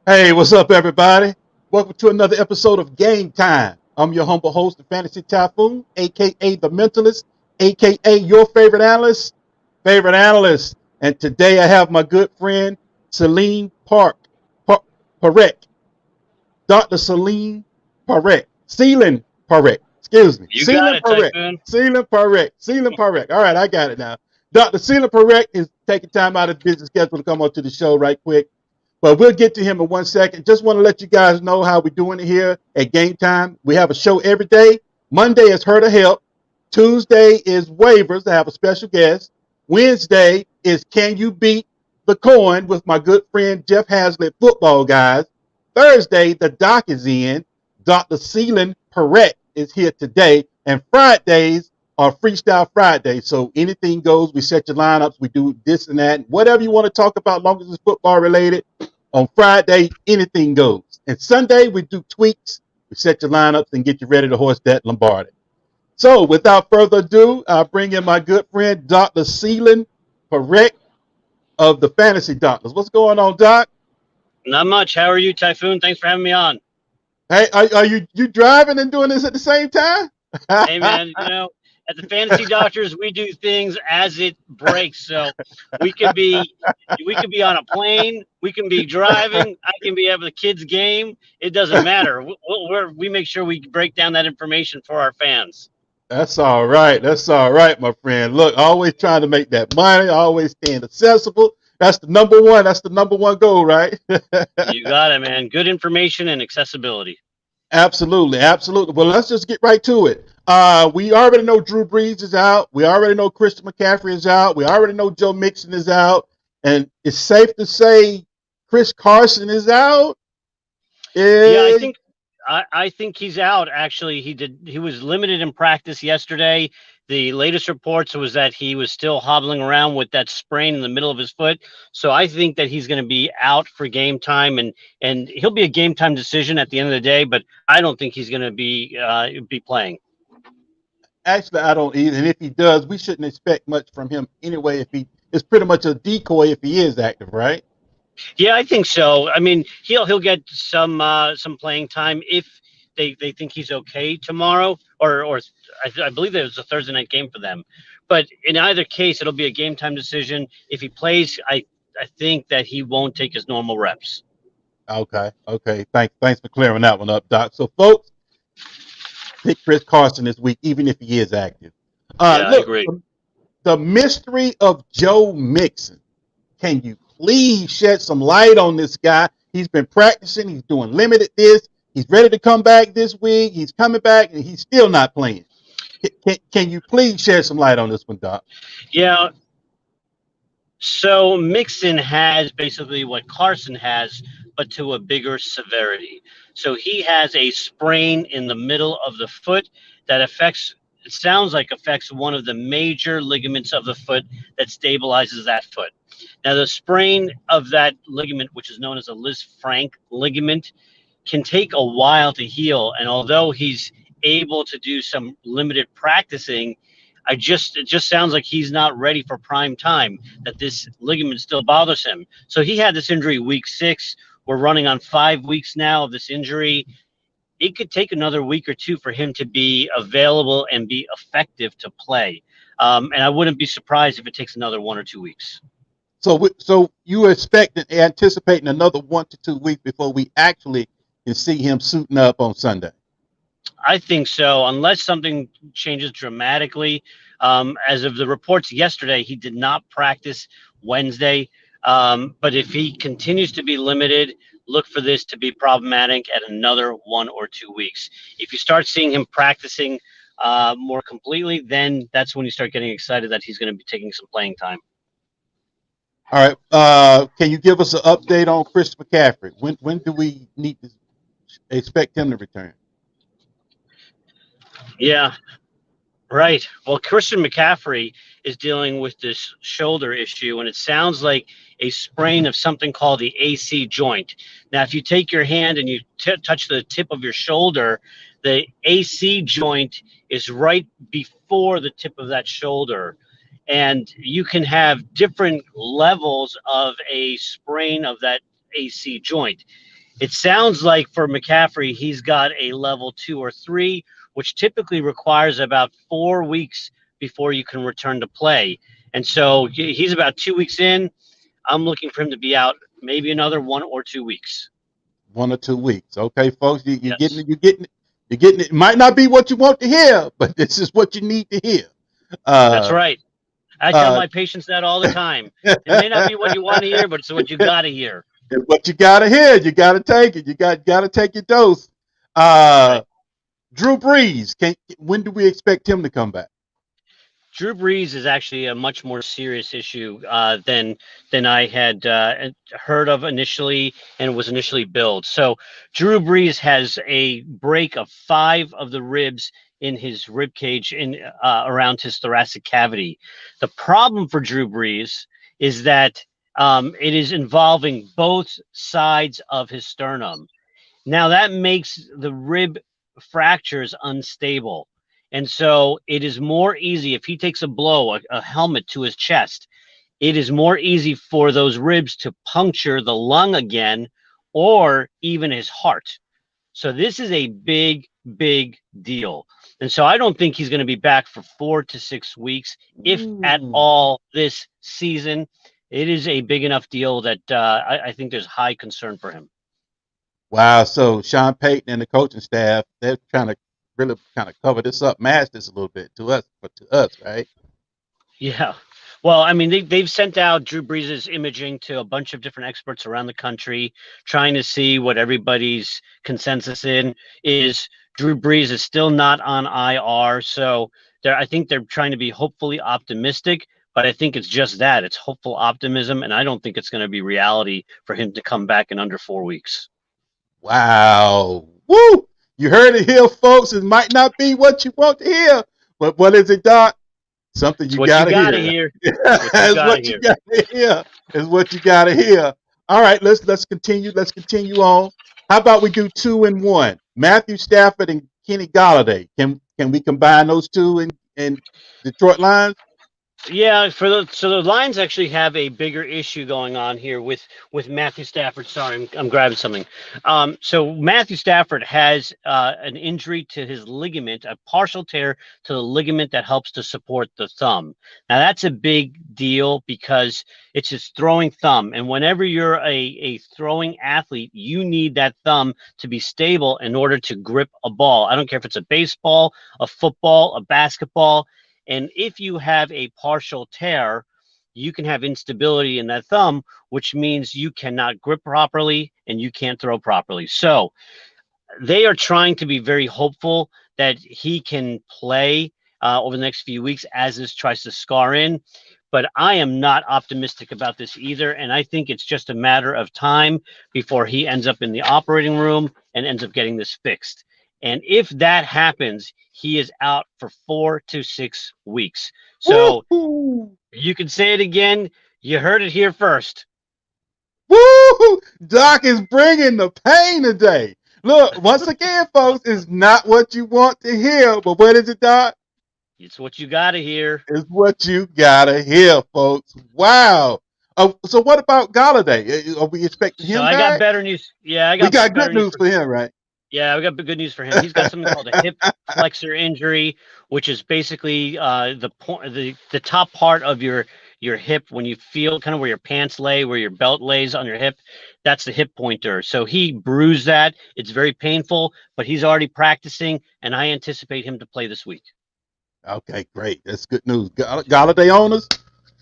Hey, what's up, everybody? Welcome to another episode of Game Time. I'm your humble host, the Fantasy Typhoon, aka the Mentalist, aka your favorite analyst. And today I have my good friend Selene Parekh, Dr. Selene Parekh, excuse me, You got it, Typhoon. Sealing Parekh. All right, I got it now. Dr. Sealing Parekh is taking time out of the business schedule to come on to the show right quick. But we'll get to him in 1 second. Just want to let you guys know how we're doing it here at Game Time. We have a show every day. Monday is Her to Help. Tuesday is Waivers. I have a special guest. Wednesday is Can You Beat the Coin with my good friend Jeff Hazlitt, football guys. Thursday, the doc is in. Dr. Seelan Parekh is here today. And Fridays are Freestyle Fridays. So anything goes. We set your lineups. We do this and that. Whatever you want to talk about, as long as it's football related. On Friday, anything goes. And Sunday, we do tweaks. We set your lineups and get you ready to hoist that Lombardi. So, without further ado, I'll bring in my good friend, Dr. Seelan Parekh of the Fantasy Doctors. What's going on, Doc? Not much. How are you, Typhoon? Thanks for having me on. Hey, are you driving and doing this at the same time? Hey, man, at the Fantasy Doctors, we do things as it breaks. So we could be we could be on a plane, we can be driving, I can be at the kids' game. It doesn't matter. We make sure we break down that information for our fans. That's all right. That's all right, my friend. Look, always trying to make that money, always staying accessible. That's the number one. That's the number one goal, right? You got it, man. Good information and accessibility. Absolutely, absolutely. Well, let's just get right to it. We already know Drew Brees is out. We already know Christian McCaffrey is out. We already know Joe Mixon is out, and it's safe to say Chris Carson is out. Yeah, I Eh, think I think he's out. Actually, he was limited in practice yesterday. The latest reports was that he was still hobbling around with that sprain in the middle of his foot. So I think that he's going to be out for game time, and he'll be a game time decision at the end of the day. But I don't think he's going to be playing. Actually, I don't either. And if he does, we shouldn't expect much from him anyway. If he is pretty much a decoy, if he is active, right? Yeah, I think so. I mean, he'll get some playing time if they think he's okay tomorrow, or I believe it was a Thursday night game for them. But in either case, it'll be a game time decision. If he plays, I think that he won't take his normal reps. Okay, okay. Thanks for clearing that one up, Doc. So, folks, pick Chris Carson this week, even if he is active. Yeah, I Look, agree. the mystery of Joe Mixon. Can you please shed some light on this guy? He's been practicing. He's doing limited this. He's ready to come back this week. He's coming back, and he's still not playing. Can you please shed some light on this one, Doc? Yeah. So Mixon has basically what Carson has, but to a bigger severity. So he has a sprain in the middle of the foot that affects, it sounds like affects one of the major ligaments of the foot that stabilizes that foot. Now, the sprain of that ligament, which is known as a Lisfranc ligament, can take a while to heal. And although he's able to do some limited practicing, it just sounds like he's not ready for prime time, that this ligament still bothers him. So he had this injury week 6. We're running on 5 weeks now of this injury. It could take another week or two for him to be available and be effective to play. And I wouldn't be surprised if it takes another 1 or 2 weeks. So you expect and anticipating another 1 to 2 weeks before we actually can see him suiting up on Sunday. I think so, unless something changes dramatically. As of the reports yesterday, he did not practice Wednesday. But if he continues to be limited, look for this to be problematic at another 1 or 2 weeks. If you start seeing him practicing more completely, then that's when you start getting excited that he's going to be taking some playing time. All right. Can you give us an update on Chris McCaffrey? When do we need to expect him to return? Yeah, right. Well, Christian McCaffrey is dealing with this shoulder issue, and it sounds like a sprain of something called the AC joint. Now, if you take your hand and you touch the tip of your shoulder, the AC joint is right before the tip of that shoulder. And you can have different levels of a sprain of that AC joint. It sounds like for McCaffrey, he's got a level 2 or 3, which typically requires about 4 weeks before you can return to play. And so he's about 2 weeks in. I'm looking for him to be out maybe another 1 or 2 weeks. 1 or 2 weeks. Okay, folks, you're Yes. getting it. It might not be what you want to hear, but this is what you need to hear. That's Uh, right. I tell my patients that all the time. It may not be what you want to hear, but it's what you got to hear. It's what you gotta hear. You gotta take it. You gotta take your dose. That's right. Drew Brees. When do we expect him to come back? Drew Brees is actually a much more serious issue than I had heard of initially and was initially billed. So Drew Brees has a break of 5 of the ribs in his rib cage in around his thoracic cavity. The problem for Drew Brees is that it is involving both sides of his sternum. Now that makes the rib fractures unstable. And so it is more easy if he takes a blow, a helmet to his chest, it is more easy for those ribs to puncture the lung again or even his heart. So this is a big, big deal. And so I don't think he's going to be back for 4 to 6 weeks, if at all, this season. It is a big enough deal that I think there's high concern for him. Wow. So Sean Payton and the coaching staff, they're trying to really kind of cover this up, mask this a little bit to us, right? Yeah. Well, I mean, they've sent out Drew Brees' imaging to a bunch of different experts around the country, trying to see what everybody's consensus in is. Drew Brees is still not on IR, so I think they're trying to be hopefully optimistic, but I think it's just that. It's hopeful optimism, and I don't think it's going to be reality for him to come back in under 4 weeks. Wow. Woo! You heard it here, folks. It might not be what you want to hear, but what is it, Doc? Something you gotta hear. It's what you gotta hear. It's what you gotta hear. All right, let's continue. Let's continue on. How about we do 2 and 1? Matthew Stafford and Kenny Galladay. Can we combine those two in Detroit Lions? Yeah, so the Lions actually have a bigger issue going on here with Matthew Stafford. Sorry, I'm grabbing something. So Matthew Stafford has an injury to his ligament, a partial tear to the ligament that helps to support the thumb. Now that's a big deal because it's his throwing thumb, and whenever you're a throwing athlete, you need that thumb to be stable in order to grip a ball. I don't care if it's a baseball, a football, a basketball. And if you have a partial tear, you can have instability in that thumb, which means you cannot grip properly and you can't throw properly. So they are trying to be very hopeful that he can play over the next few weeks as this tries to scar in. But I am not optimistic about this either. And I think it's just a matter of time before he ends up in the operating room and ends up getting this fixed. And if that happens, he is out for 4 to 6 weeks. So Woo-hoo! You can say it again. You heard it here first. Woo! Doc is bringing the pain today. Look, once again, folks, it's not what you want to hear, but what is it, Doc? It's what you got to hear. It's what you gotta hear, folks. Wow. So what about Galladay? Are we expecting him I back? got better news. Yeah, we got good news for him, right? Yeah, we got good news for him. He's got something called a hip flexor injury, which is basically the top part of your hip when you feel kind of where your pants lay, where your belt lays on your hip. That's the hip pointer. So he bruised that. It's very painful, but he's already practicing, and I anticipate him to play this week. Okay, great. That's good news. Galladay owners,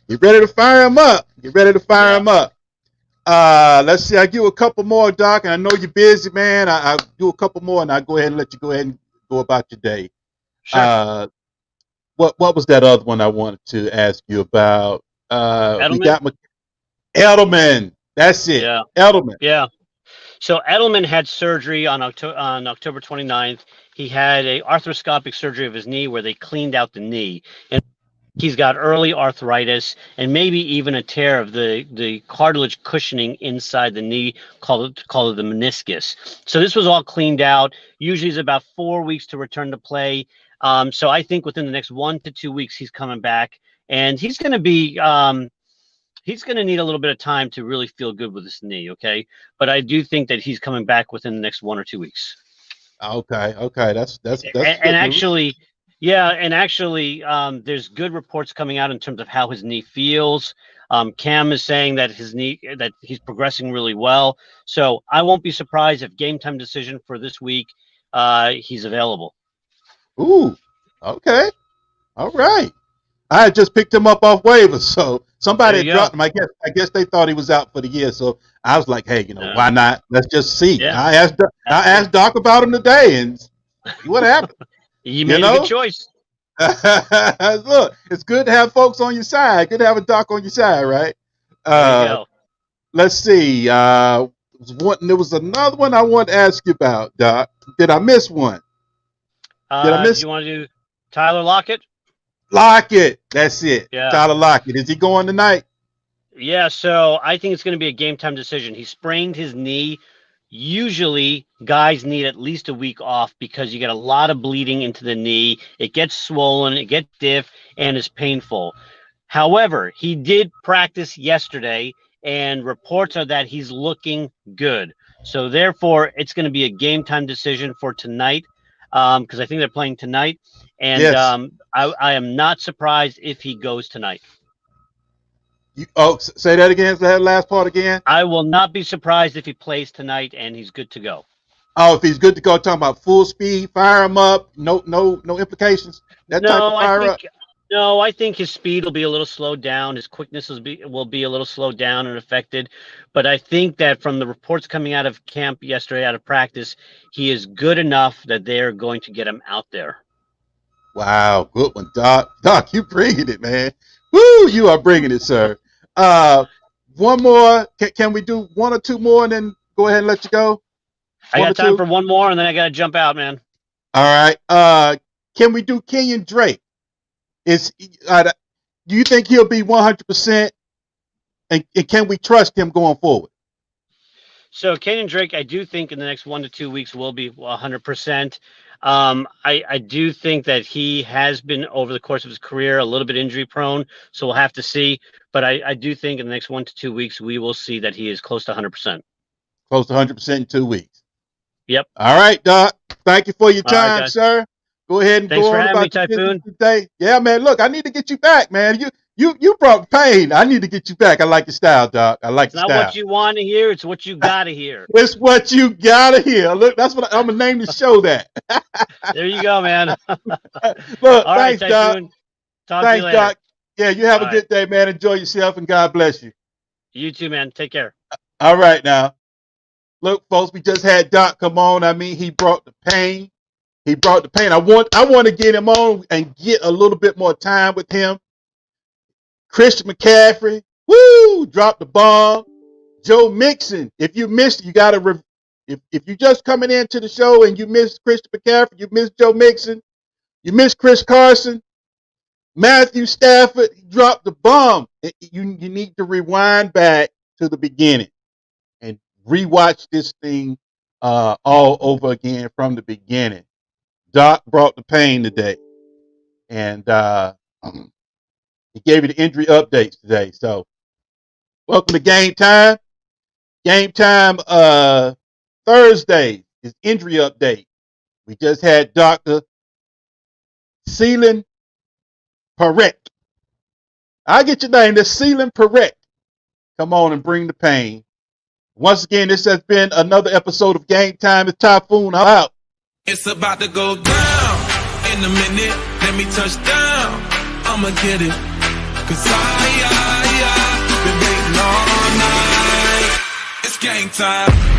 get ready to fire him up. Get ready to fire him up. Let's see. I give a couple more, Doc, and I know you're busy, man. I do a couple more, and I go ahead and let you go ahead and go about your day. Sure. What was that other one I wanted to ask you about? Edelman? We got Edelman. That's it. Yeah. Edelman. Yeah. So Edelman had surgery on October 29th. He had a arthroscopic surgery of his knee where they cleaned out the knee. And he's got early arthritis and maybe even a tear of the cartilage cushioning inside the knee called it the meniscus. So this was all cleaned out. Usually it's about 4 weeks to return to play. So I think within the next 1 to 2 weeks, he's coming back, and he's going to be he's going to need a little bit of time to really feel good with his knee. Okay, but I do think that he's coming back within the next 1 or 2 weeks. Okay, that's good And news. actually, yeah, and actually, there's good reports coming out in terms of how his knee feels. Cam is saying that that he's progressing really well. So I won't be surprised if game time decision for this week, he's available. Ooh, okay, all right. I had just picked him up off waivers, so somebody There had you go. dropped him. I guess they thought he was out for the year, so I was like, hey, No. why not? Let's just see. Yeah, I asked Doc about him today, and see what happened. you made a good choice. Look, it's good to have folks on your side. Good to have a Doc on your side, right? There you go. Let's see. There was another one I wanted to ask you about, Doc. Did I miss one? Did I miss? Do you want to do Tyler Lockett? Lockett. That's it. Yeah. Tyler Lockett. Is he going tonight? Yeah, so I think it's going to be a game time decision. He sprained his knee. Usually, guys need at least a week off because you get a lot of bleeding into the knee. It gets swollen, it gets stiff, and is painful. However, he did practice yesterday, and reports are that he's looking good. So therefore, it's going to be a game time decision for tonight because I think they're playing tonight. And Yes. I am not surprised if he goes tonight. Say that again. Say that last part again. I will not be surprised if he plays tonight and he's good to go. Oh, if he's good to go, talking about full speed, fire him up, no implications. That type of fire up. No, I think his speed will be a little slowed down. His quickness will be a little slowed down and affected. But I think that from the reports coming out of camp yesterday, out of practice, he is good enough that they're going to get him out there. Wow, good one, Doc. Doc, you bringing it, man. Woo, you are bringing it, sir. One more. Can we do one or two more and then go ahead and let you go? I got time for one more, and then I got to jump out, man. All right. Can we do Kenyan Drake? Do you think he'll be 100%? And can we trust him going forward? So Kenyan Drake, I do think in the next 1 to 2 weeks will be 100%. I do think that he has been over the course of his career a little bit injury prone, so we'll have to see. But I do think in the next 1 to 2 weeks we will see that he is close to 100%. Close to 100% in 2 weeks. Yep. All right, Doc. Thank you for your time, sir. Go ahead and Thanks go for on having about me, your Typhoon. today. Yeah, man. Look, I need to get you back, man. You brought pain. I need to get you back. I like your style, Doc. I like your style. It's not what you want to hear. It's what you got to hear. It's what you gotta hear. Look, that's what I'm gonna name the show. That. There you go, man. Look, all thanks, right, Doc. Typhoon. Talk to you later. Doc. Yeah, you have all a good day, man. Enjoy yourself, and God bless you. You too, man. Take care. All right, now. Look, folks, we just had Doc come on. I mean, he brought the pain. I want to get him on and get a little bit more time with him. Christian McCaffrey, woo, dropped the bomb. Joe Mixon, if you missed, you got to. If you just coming into the show and you missed Christian McCaffrey, you missed Joe Mixon, you missed Chris Carson, Matthew Stafford, he dropped the bomb. You need to rewind back to the beginning and rewatch this thing all over again from the beginning. Doc brought the pain today, and he gave you the injury updates today. So, welcome to Game Time. Game Time Thursday is injury update. We just had Dr. Selene Parekh. I get your name. That's Selene Parekh. Come on and bring the pain. Once again, this has been another episode of Game Time. It's Typhoon. I'm out. It's about to go down in a minute. Let me touch down. I'ma get it. Cause I been waiting all night. It's game time.